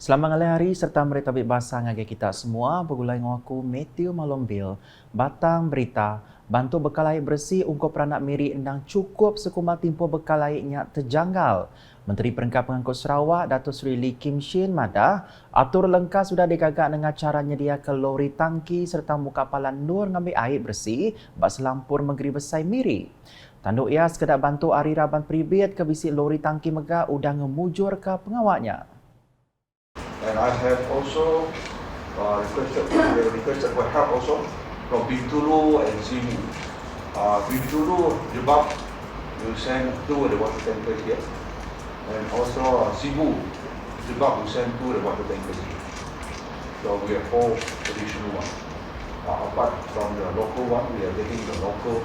Selamat ngalih hari serta meretabit bahasa ngagai kita semua. Bergulai dengan aku Matthew Malombil. Batang berita, bantu bekal air bersih ungkup peranak miri endang cukup sekumal tempoh bekal airnya terjanggal. Menteri Perengkat Pengangkut Sarawak, Datuk Seri Lee Kim Shin madah, atur lengkap sudah digagak dengan cara menyediakan lori tangki serta muka palan nur ngambil air bersih bak selampur negeri besar miri. Tanduk ia sekedar bantu ari raban peribit ke bisik lori tangki megah udah ngemujur ke pengawaknya. And I have also requested for help also from Bintulu and Sibu. Bintulu, Jebab, you send two of the water tankers here. And also Sibu, Jebab, you send two of the water tankers here. So we have four additional ones. Apart from the local one, we are getting the local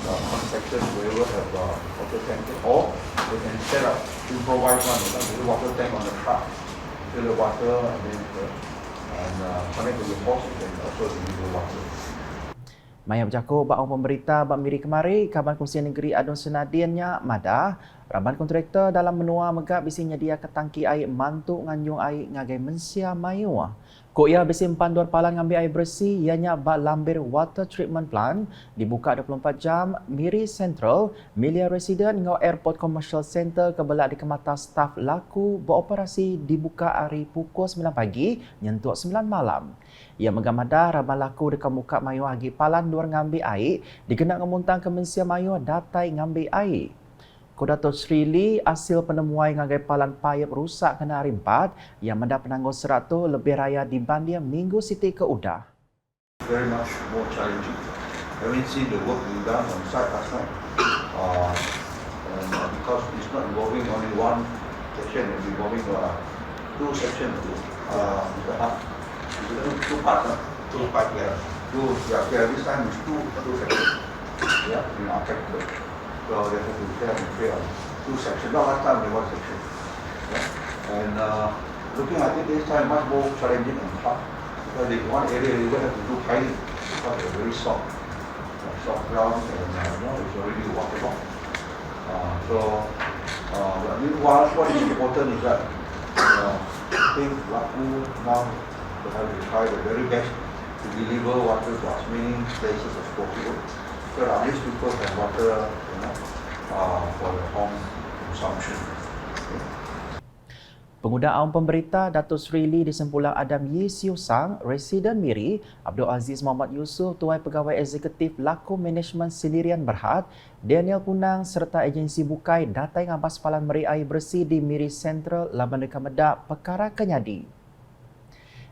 contractors wherever have water tankers. Or we can set up improvise one, the water tank on the truck. Fill the water and then connect to the faucet and also the water. Maya berjaku bahawa pemberita bak miri kemari, Kaban Kongsian Negeri Adun Senadiannya madah, raban kontraktor dalam menua megap bisi nyedia ke tangki air mantuk nganjung air ngagai mensia mayu. Ko ia bisi empan dor palan ngambil air bersih, ianya bak lambir water treatment plant, dibuka 24 jam, Miri Central, Milia Resident ngau Airport Commercial Center kebelak dikemata staf laku beroperasi dibuka hari pukul 9 pagi, nyentuk 9 malam. Ia megamadah raban laku dekat muka mayu agi palan dua ngambil air, digenak ngemuntang ke mensia mayu datai ngambil air. Datuk Seri Lee hasil penemuan ngagai palan payap rusak kena hari 4 yang mendapat penanggung serat tu lebih raya dibanding minggu siti ke udah. Very much more challenging. Having seen the work being done on site last night, and because it's not involving only one section, it's involving two sections. Two parts. Two parts. Yeah. This time it's two sections. Yeah, in our capital. So they have to share on two sections. Not last time, one section. Yeah. And looking at it this time, much more challenging and hard. Because in one area, you will have to do piling because it's very soft ground and it's already waterlogged. But meanwhile, what is important is that I think Laku now they have to try the very best to deliver water to as many places as possible. So at least people have water, for their home consumption. Pengudaan pemberita Datuk Seri Lee di Sempulang Adam Yi Siu Sang, Residen Miri, Abdul Aziz Muhammad Yusof, Tuai Pegawai Eksekutif Laku Management Sendirian Berhad, Daniel Punang serta agensi bukai datai ngabas palan meri air bersih di Miri Central, Laban Dekat Medak, perkara kenyadi.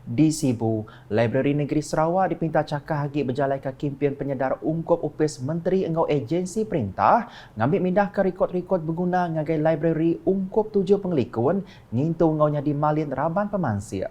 Di Sibu, Library Negeri Sarawak dipinta cakah hagi berjalan ke kempen penyedar ungkup upis Menteri Engau Agensi Perintah ngambil mindah ke rekod-rekod berguna ngagai library ungkup 7 pengelikun ngintu ngaunya di Malin Raban Pemansir.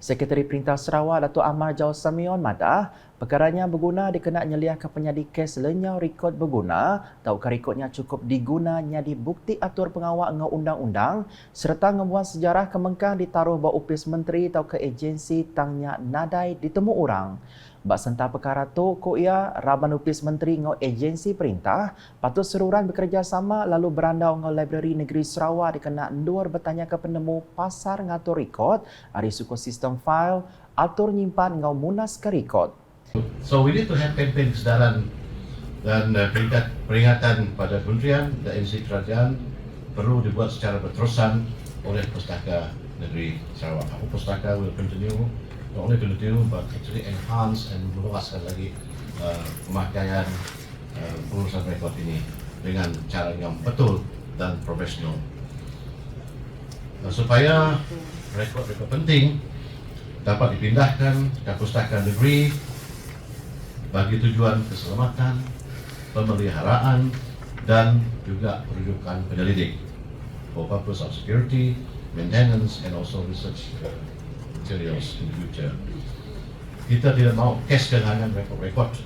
Sekretari Perintah Sarawak Datuk Amar Jau Samion madah, perkaranya berguna dikena nyelia ke penyadi kes lenyau rekod berguna, tahukah rekodnya cukup diguna nyadi bukti atur pengawal ngau undang-undang serta ngebuat sejarah kemengkang ditaruh bawah upis menteri atau ke agensi tangnya nadai ditemu orang. Bak sentah perkara tu, ko ia raban upis menteri ngau agensi perintah patut seruran bekerjasama lalu berandau ngau Library Negeri Sarawak dikena endur bertanya ke penemu pasar ngatur rekod, hari suku sistem file, atur nyimpan ngau munas ke rekod. So we need to have campaign kesedaran dan peringatan pada kementerian dan institusi kerajaan perlu dibuat secara berterusan oleh Pustaka Negeri Sarawak. Pustaka will continue, not only continue but actually enhance and meluaskan lagi pemakaian pengurusan rekod ini dengan cara yang betul dan profesional. Supaya rekod-rekod penting dapat dipindahkan ke Pustaka Negeri bagi tujuan keselamatan, pemeliharaan, dan juga kerujukan penyelidik for purpose of security, maintenance, and also research materials in the future. Kita tidak mau cash kehilangan rekod-rekod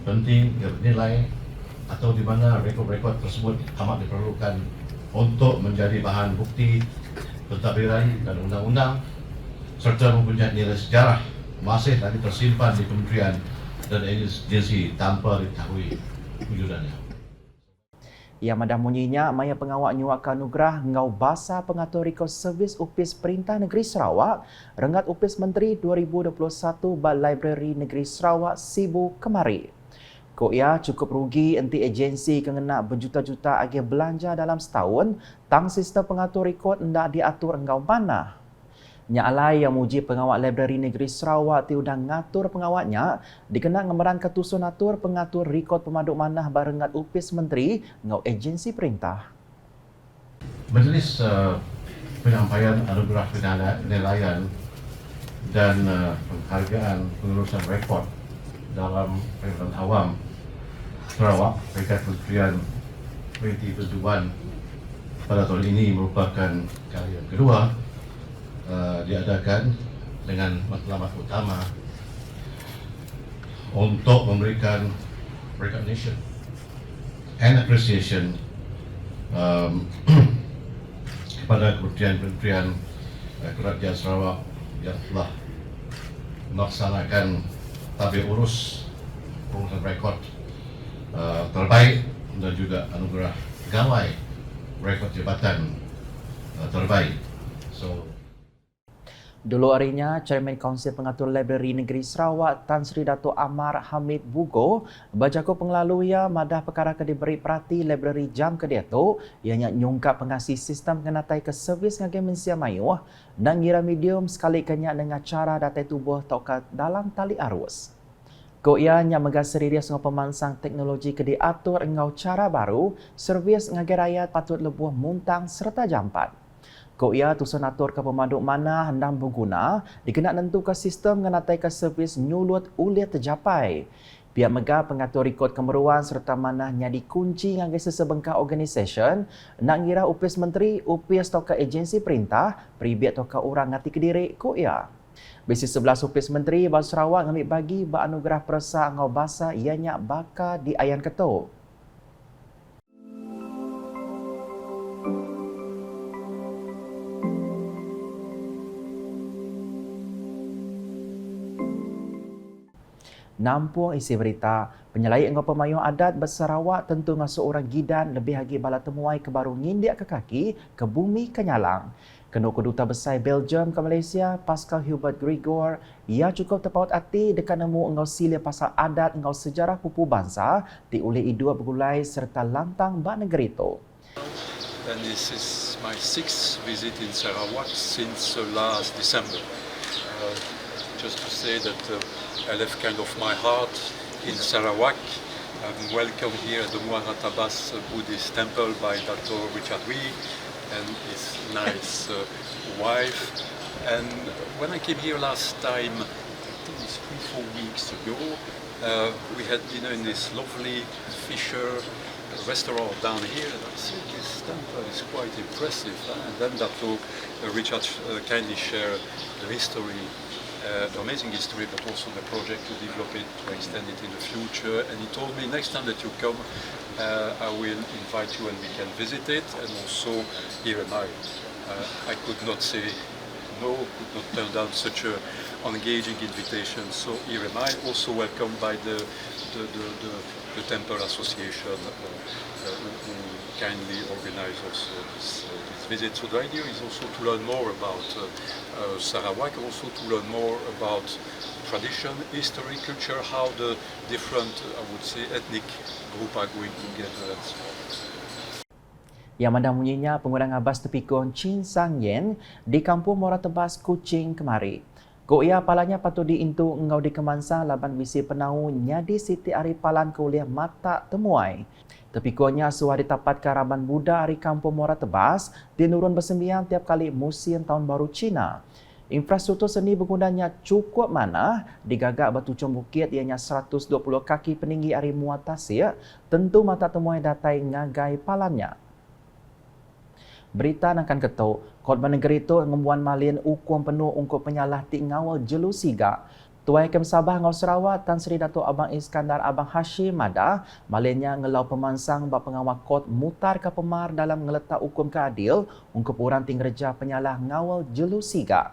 penting yang bernilai atau di mana rekod-rekod tersebut amat diperlukan untuk menjadi bahan bukti pentadbiran dan undang-undang serta mempunyai nilai sejarah masih tadi tersimpan di kementerian dan agensi tanpa diketahui wujudannya. Yang madah munyinya, maya pengawak nyuak anugerah ngau basa pengatur rekod servis Upis Perintah Negeri Sarawak, rengat Upis Menteri 2021 Bal Library Negeri Sarawak Sibu kemari. Kok ia cukup rugi enti agensi kena berjuta-juta agi belanja dalam setahun, tang sistem pengatur rekod hendak diatur engkau mana. Nya alai yang muji pengawak Library Negeri Sarawak ti udang ngatur pengawaknya dikenal ngemeran ketusun atur pengatur rekod pemaduk manah barengat Upis Menteri ngau agensi perintah. Majlis penyampaian anugerah penilaian dan penghargaan pengurusan rekod dalam Perintah Awam Sarawak Peringkat Kementerian 2021 pada tahun ini merupakan kali yang kedua diadakan dengan matlamat utama untuk memberikan recognition and appreciation kepada kementerian Kerajaan Sarawak yang telah melaksanakan tabir urus pengurusan rekod terbaik dan juga anugerah pegawai rekod jabatan terbaik. Dulu harinya, Chairman Kaunsil Pengatur Library Negeri Sarawak Tan Sri Dato' Amar Hamid Bugo berjaku penglalu ia madah perkara ke diberi perhati library jam ke dia tu ianya nyungkap pengasih sistem kenatai ke servis ngage mensia mayuh dan ngira medium sekali kenyak dengan cara datai tubuh tokat dalam tali arus. Ko ianya megasari dia semua pemansang teknologi ke diatur engau cara baru servis ngage rakyat patut lebuh muntang serta jampat. Ko ia tusun atur ke pemaduk mana hendang berguna dikena nentu ke sistem ngenatai ke servis nyulut ulit tercapai. Pihak megah pengatur rekod kemeruan serta mana nyadi kunci ngagai sesebengkah organisation nak ngira Upis Menteri, Upis atau ke agensi perintah, peribet atau ke orang ngati kediri ko ia. Besi 11 Upis Menteri Bal Sarawak ngambil bagi anugerah perasa ngau basa ianya baka di ayan ketuk. Nampung isi berita, penyelai engkau pemayung adat bersarawak tentu ngasuh orang gidan lebih lagi bala temuai ke baru ngindiak ke kaki ke bumi kenyalang. Kena Keduta Besar Belgium ke Malaysia, Pascal Hubert Gregor, ia cukup terpaut hati dekat nemu engkau sila pasal adat engkau sejarah pupu bangsa di oleh idua bergulai serta lantang bak negeri itu. And this is my 6th visit in Sarawak since last December. Just to say that I left kind of my heart in Sarawak. I'm welcome here at the Muaratabas Buddhist Temple by Dr. Richard Wee and his nice wife. And when I came here last time, I think it's 3-4 weeks ago, we had dinner in this lovely Fisher restaurant down here, and I said this temple is quite impressive. And then Dr. Richard kindly shared the history, the amazing history, but also the project to develop it, to extend it in the future. And he told me next time that you come, I will invite you and we can visit it. And also, here am I. I could not say no, could not turn down such a engaging invitation. So here am I, also welcomed by the Temple Association, who kindly organized also this visit. So the idea is also to learn more about Sarawak, also to learn more about tradition, history, culture, how the different, I would say, ethnic group are going together and so on. Yang madah munyinya pengurang abas tepikon Chin Sang Yen di kampung Muara Tebas, Kuching kemari. Ko ia palanya patut diintu engau di kemansang laban visi penau nyadi Siti Aripalan kuliah mata temuai. Tepikonnya suah ditapat karaban Buddha dari kampung Muara Tebas dinurun bersembiang tiap kali musim tahun baru Cina. Infrastruktur seni bergunanya cukup mana digagak batu bukit ianya 120 kaki peninggi ari muat tasir, tentu mata temuai datai ngagai palannya. Berita akan ketuk, korban negeri itu ngembuan malin hukum penuh untuk penyalah ti ngawal jelu siga. Tuai Kem Sabah Ngau Sarawak Tan Sri Dato' Abang Iskandar Abang Hashim Madah, malinnya ngelau pemansang bak pengawal kot mutar ke pemar dalam ngeletak hukum keadil untuk orang tingreja penyalah ngawal jelu siga.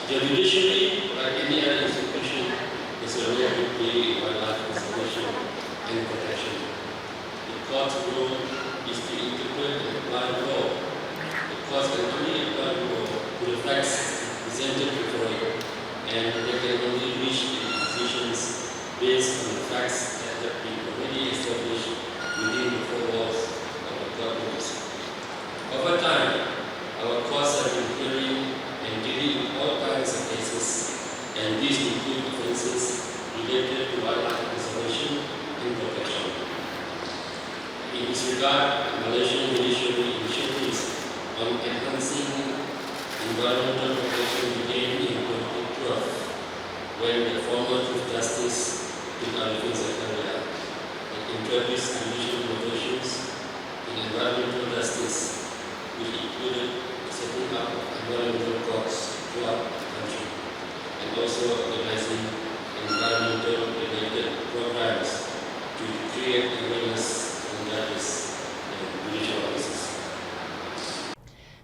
The judiciary, like any other institution, is a role to play in wildlife conservation and protection. The courts role and they can only reach decisions based on the facts that have been already established within the four walls of the government. Over time, our courts have been hearing and dealing with all kinds of cases, and these include offences related to wildlife conservation and protection. In this regard, Malaysian judiciary initiatives on enhancing environmental protection began in 2012, when the former Chief Justice Tun Arifin Zakaria introduced additional innovations in environmental justice, which included the setting up of environmental courts throughout the country, and also organizing environmental-related programs to create awareness on judges and judicial officers.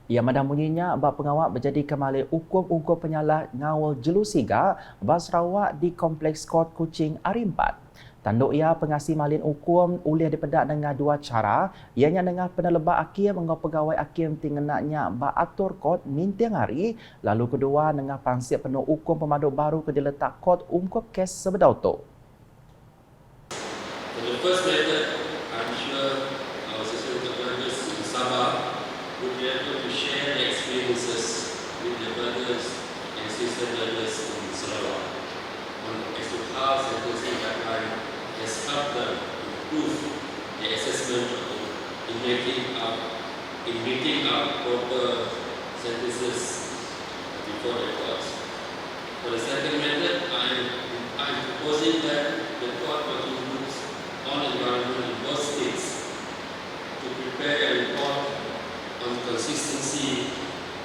Ia madam bunyinya bab pengawal berjadi kembali hukum penyalah ngawal jelusiga bab Sarawak di Kompleks Kot Kuching Hari 4. Tanduk ia pengasih malin hukum ulih dipedak dengan dua cara, ianya dengan penelebak hakim dengan pegawai hakim tingenaknya bab atur kot mintiang hari, lalu kedua dengan pangsip penuh hukum pemaduk baru ke diletak kot ungkap kes sebedau tu. For the first method, I'm sure our sister brothers in Sabah would be able to share their experiences with their brothers and sister brothers in Sarawak as to how sentencing guideline has helped them improve the assessment in meeting up proper sentences before the courts. For the second method, I'm proposing that the court working groups on environment in both states to prepare a report on consistency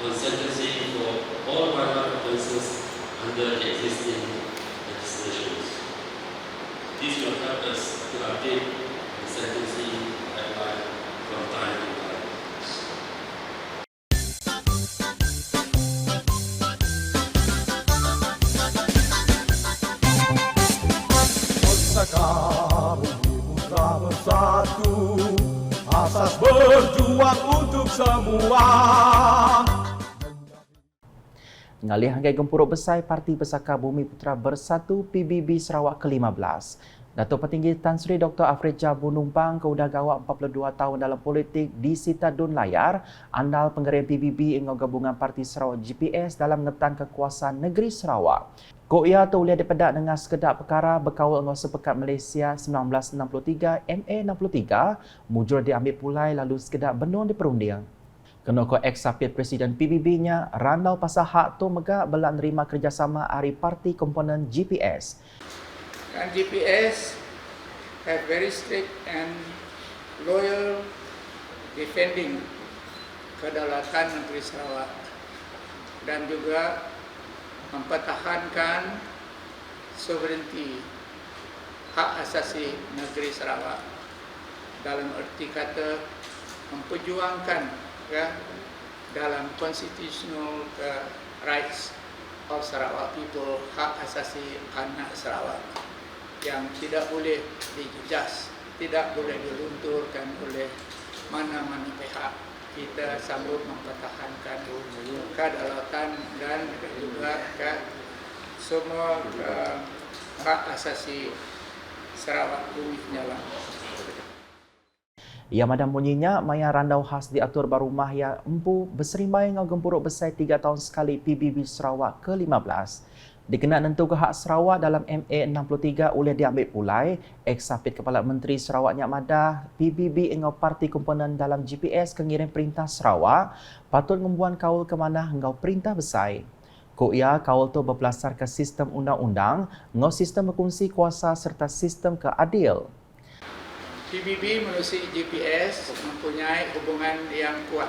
on sentencing for all wildlife offences under the existing legislations. This will help us to update the sentencing guideline from time to time. Bersatu, asas berjuang untuk semua. Ngalih hanggai gempuruk besar Parti Pesaka Bumi Putra Bersatu PBB Sarawak ke-15. Datuk Petinggi Tan Sri Dr. Afrija Bunumpang keudah gawak 42 tahun dalam politik di Sita Dun Layar, andal pengerim PBB dengan gabungan Parti Sarawak GPS dalam ngetan kekuasaan negeri Sarawak. Kok ia tu boleh dipedak dengan sekedar perkara berkawal dengan Sepekat Malaysia 1963 MA63, mujur diambil pulai lalu sekedar benon diperunding. Kena ko ex-sapit Presiden PBB-nya, randau pasal hak tu megak belak nerima kerjasama hari parti komponen GPS. And GPS have very strict and loyal defending kedaulatan negeri Sarawak dan juga mempertahankan sovereignty hak asasi negeri Sarawak, dalam erti kata memperjuangkan dalam constitutional rights of Sarawak people, hak asasi anak Sarawak yang tidak boleh dijejaz, tidak boleh dilunturkan oleh mana-mana pihak. Kita sambut mempertahankan kedaulatan dan juga semua hak asasi Sarawak bumi penyalang. Ia madam bunyinya, maya randau khas diatur barumah yang empu berserimai dengan gempuruk besar 3 tahun sekali PBB Sarawak ke-15. Dikenal nentu ke hak Sarawak dalam MA63 oleh diambil pulai, ex-sapit Kepala Menteri Sarawak Nyak Madah, PBB dengan parti komponen dalam GPS kengirim perintah Sarawak, patut membuat kaul ke mana engkau perintah besar. Kok ia kaul tu berbelasarkan sistem undang-undang, ngau sistem berkongsi kuasa serta sistem keadil. PBB melalui GPS mempunyai hubungan yang kuat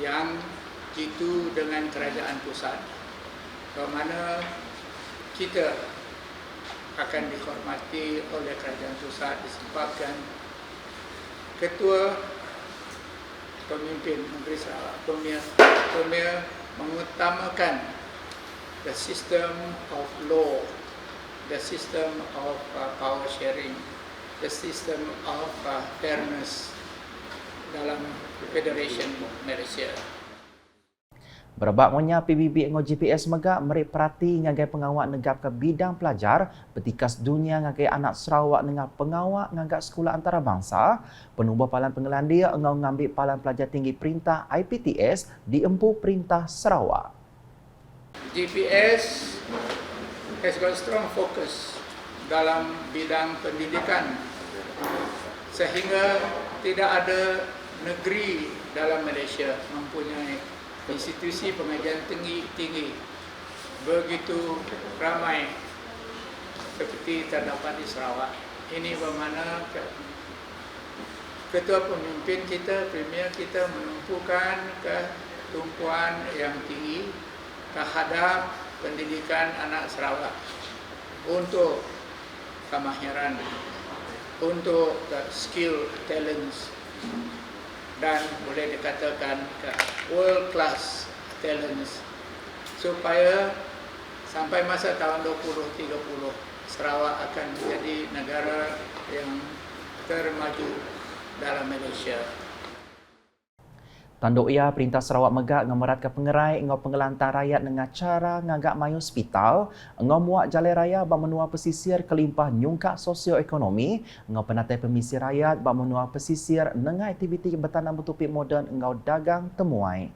yang jitu dengan kerajaan pusat, ke mana kita akan dihormati oleh kerajaan pusat disebabkan ketua pemimpin negeri Sarawak Premier mengutamakan the system of law, the system of power sharing, the system of fairness dalam Federation Malaysia. Berbaknya PBB ngo GPS megak merik perhati ngagai pengawak negap ke bidang pelajar, petikas dunia ngagai anak Sarawak dengan pengawak ngagak sekolah antarabangsa, penubah palan pengelandia engau ngambil palan pelajar tinggi perintah IPTS di Empu Perintah Sarawak. GPS has got strong focus dalam bidang pendidikan sehingga tidak ada negeri dalam Malaysia mempunyai institusi pengajian tinggi begitu ramai seperti terdapat di Sarawak. Ini bermakna ketua pemimpin kita, premier kita menumpukan ketumpuan yang tinggi terhadap pendidikan anak Sarawak untuk kemahiran, untuk skill, talents dan boleh dikatakan world class talents supaya sampai masa tahun 2030 Sarawak akan menjadi negara yang termaju dalam Malaysia. Tanduk ia Perintah Sarawak megak ngemerat ke pengerai ngau pengelantang rakyat dengan cara ngagak mai hospital, ngau muak jalan raya bak menua pesisir kelimpah nyungkak sosioekonomi, ngau penatai pemisir rakyat bak menua pesisir dengan aktiviti bertanam bertopik moden ngau dagang temuai.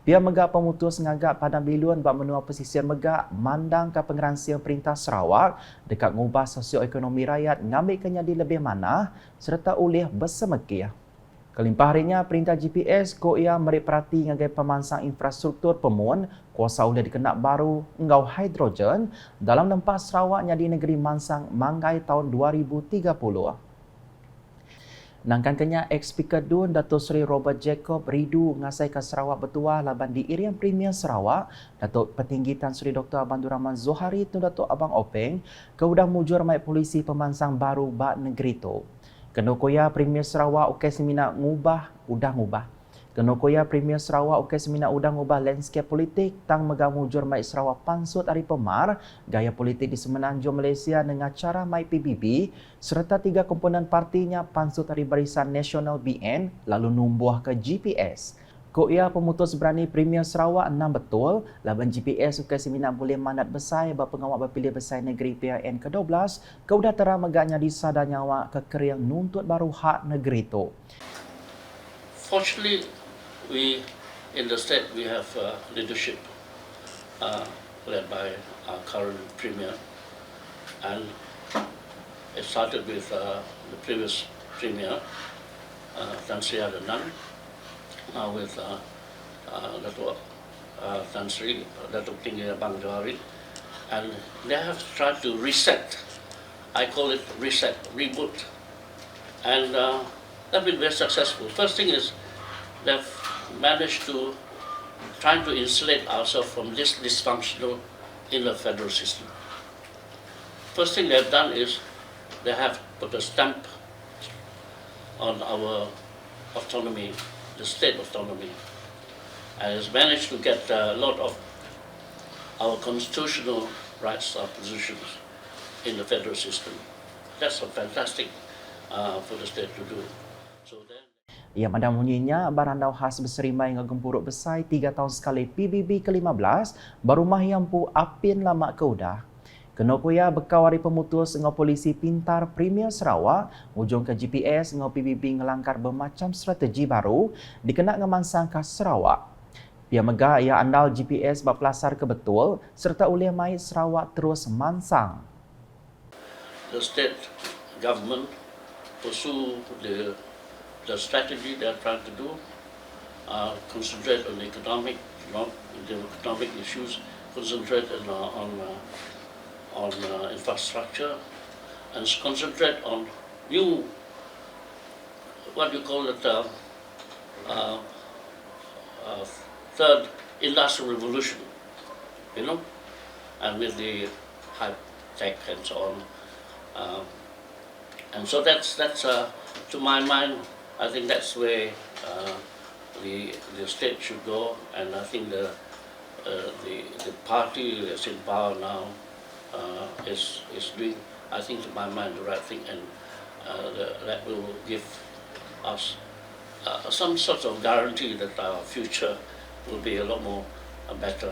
Pihak megak pemutus ngagak padang bilun bak menua pesisir megak mandang ke pengeransian Perintah Sarawak dekat ngubah sosioekonomi rakyat ngambil kenyadi lebih manah serta ulih bersemekih. Kelimpah harinya Perintah GPS ko ia merik perhati ngagai pemansang infrastruktur pemun kuasa oleh dikenak baru engau hidrogen dalam nempat Sarawak jadi negeri mansang manggai tahun 2030. Nangkan kenya ex-speaker Dun Datuk Seri Robert Jacob ridu ngasai ke Sarawak bertuah laban di Irian Premier Sarawak, Datuk Petinggi Tan Sri Dr. Abang Rahman Zohari tu Datuk Abang Openg ke udang mujur mai polisi pemansang baru bak negeri tu. Kenokoya Premier Sarawak ukai semina ngubah. Kenokoya Premier Sarawak ukai semina udah ngubah landscape politik tang megang mujur mai Sarawak pansut hari pemar gaya politik di Semenanjung Malaysia dengan cara mai PBB serta 3 komponen partinya pansut hari Barisan Nasional BN lalu numbuh ke GPS. Ko ia pemutus berani Premier Sarawak enam betul, laban GPS ukai semina boleh mandat besar bak pengawak berpilih besar negeri PIN ke-12, kau dah terang megaknya di sada nyawa kekeriang nuntut baru hak negeri itu. Fortunately, we in the state we have leadership led by our current Premier, and it started with the previous Premier, Tan Sri Adanan, with Datuk Tan Sri, Datuk Tinggi Abang Johari, and they have tried to reset. I call it reset, reboot, and they've been very successful. First thing is they've managed to try to insulate ourselves from this dysfunctional in the federal system. First thing they've done is they have put a stamp on our autonomy, the state autonomy, and has managed to get a lot of our constitutional rights or positions in the federal system. That's a fantastic for the state to do. So then. Ia madam bunyinya barandau khas berserimai ngegempuruk besai 3 tahun sekali PBB ke-15 baru mahiampu apin lama ke udah. Kenokoya bekawari pemutus ngau polisi pintar Premier Sarawak ujung ke GPS ngau PBB ngelangkar bermacam strategi baru dikenak ngemansang ke Sarawak. Pihak megah ia andal GPS bak pelasar ke betul serta ulih mai Sarawak terus mansang. The state government pursue the strategy they are trying to do, concentrate on economic issues, concentrate on infrastructure, and concentrate on new, what you call it, third industrial revolution, you know, and with the high tech and so on. And so that's to my mind, I think that's where the state should go, and I think the party that's in power now is doing, I think to my mind, the right thing, and that will give us some sort of guarantee that our future will be a lot more better,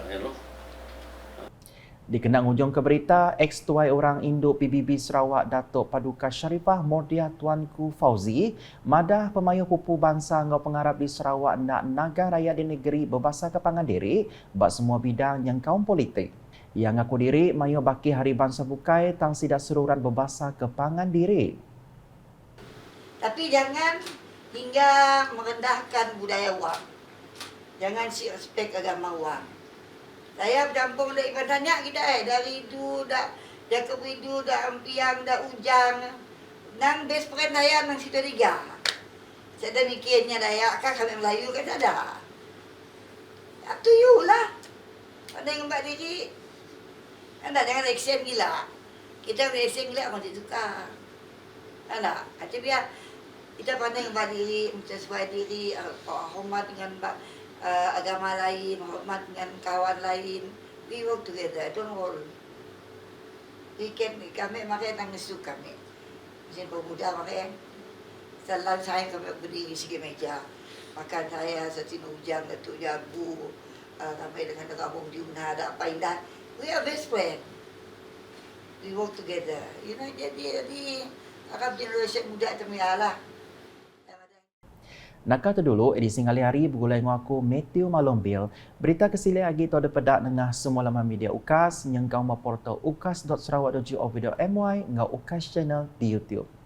Dikenang hujung ke berita, ex-tuai orang induk PBB Sarawak Datuk Paduka Sharifah Mordia Tuanku Fauzi madah pemayuh pupu bangsa ngau pengarap di Sarawak nak naga rakyat di negeri berbahasa kepangan diri bak semua bidang yang kaum politik. Yang ngaku diri mayu baki Hari Bangsa Bukai tang sidak seruran berbahasa kepangan diri. Tapi jangan hingga merendahkan budaya wang. Jangan si respek agama wang. Saya bercampur dari banyak kita dari itu dah kebidu dah ampiang dah ujang. Nang best friend saya nang situ tiga. Saya dah mikirnya Dayak kan kami Melayu kan ada. Up to you lah. Pandai ngembak diri. Anda jangan action gila. Kita action gila orang tak suka. Anda, macam biar kita pandai ngembak diri, sesuai diri, hormat dengan agama lain, hormat dengan kawan lain. We work together, don't worry. Kami makan tangis suka kami. Macam pemuda makan. Selalu saya kami berdiri segi meja. Makan saya setin ujang, ketuk jagu. Kami dengan gabung di Una, ada apa indah. We are best friend. We work together. You know, jadi akan generasi muda temialah. Nakal tu dulu, edisi ngali hari bergulai dengan aku Matthew Malombil. Berita kesili lagi tu ada pedak dengan semua laman media UKAS yang kau portal ukas.sarawak.gov.my ngau UKAS channel di YouTube.